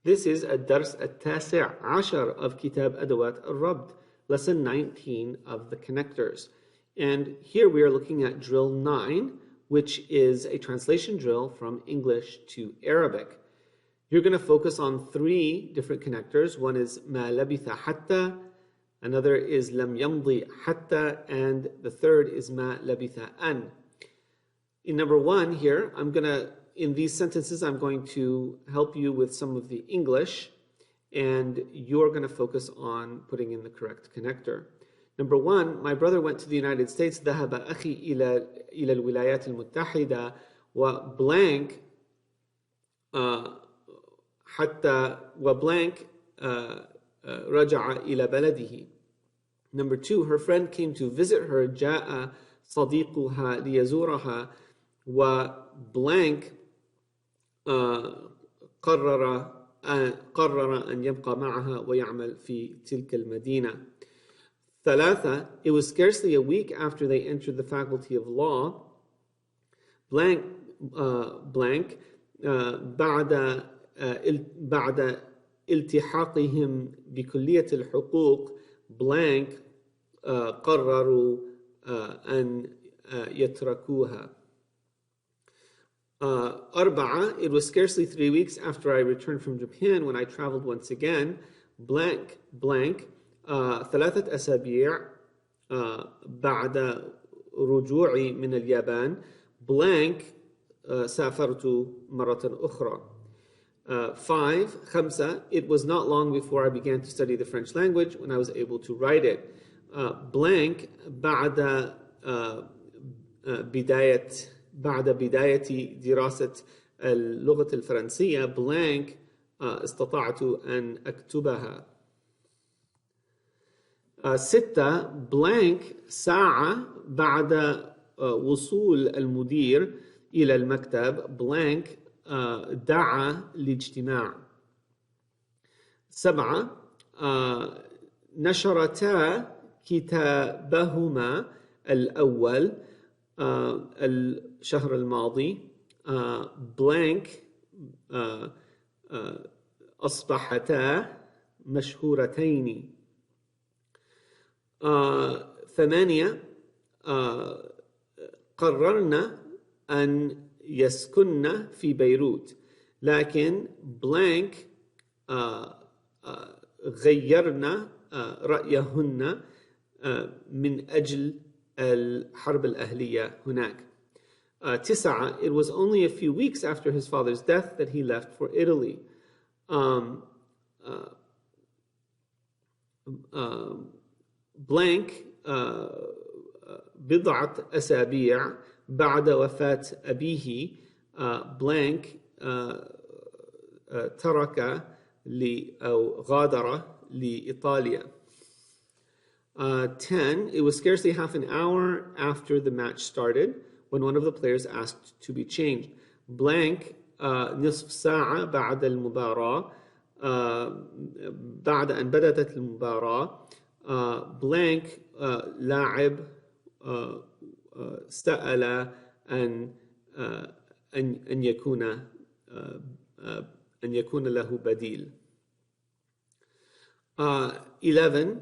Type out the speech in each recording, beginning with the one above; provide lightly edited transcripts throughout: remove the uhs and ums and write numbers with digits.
This is الدرس التاسع عشر of كتاب أدوات الربط, lesson 19 of the connectors. And here we are looking at drill 9, which is a translation drill from English to Arabic. You're going to focus on 3 different connectors. One is ما لبث حتى, another is لم يمضي حتى, and the third is ما لبث أن. In number 1 here, in these sentences, I'm going to help you with some of the English, and you're going to focus on putting in the correct connector. Number 1, my brother went to the United States. ذهب أخي إلى الولايات المتحدة وبلانك حتى وبلانك رجع إلى بلده. Number 2, her friend came to visit her. جاء صديقها ليزورها وبلانك قرر أن يبقى معها ويعمل في تلك المدينة. 3, it was scarcely a week after they entered the faculty of law. Blank بعد التحاقهم بكلية الحقوق blank قرروا أن يتركوها. 4, it was scarcely 3 weeks after I returned from Japan when I traveled once again. Blank 3 أسابيع بعد رجوعي من اليابان. blank سافرت مرة أخرى. 5, it was not long before I began to study the French language when I was able to write it. Blank بعد بداية دراسة اللغة الفرنسية blank استطعت أن أكتبها. 6, blank ساعة بعد وصول المدير إلى المكتب blank دعا لاجتماع. 7, نشرتا كتابهما الأول الشهر الماضي blank أصبحتا مشهورتين. 8, قررنا أن يسكن في بيروت لكن blank غيرنا رأيهن من أجل الحرب الأهلية هناك. 9, it was only a few weeks after his father's death that he left for Italy. Blank بضعة أسابيع بعد وفاة أبيه blank ترك أو غادر لإيطاليا. 10, it was scarcely half an hour after the match started when one of the players asked to be changed. Blank نصف ساعة بعد المباراة بعد أن بدأت المباراة blank لاعب سأل أن يكون له بديل. 11,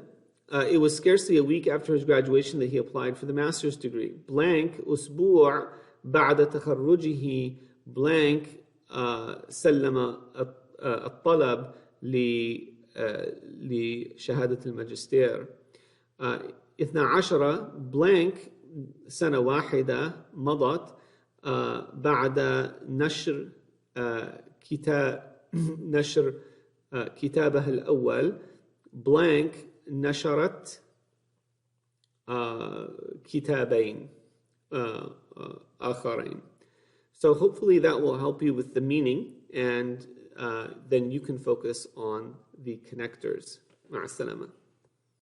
it was scarcely a week after his graduation that he applied for the master's degree. Blank أسبوع بعد تخرجه blank سلم الطلب لشهادة الماجستير. 12, blank سنة واحدة مضت بعد نشر كتابه الأول blank نشرت كتابين آخرين. So hopefully that will help you with the meaning, and then you can focus on the connectors. مع السلامة.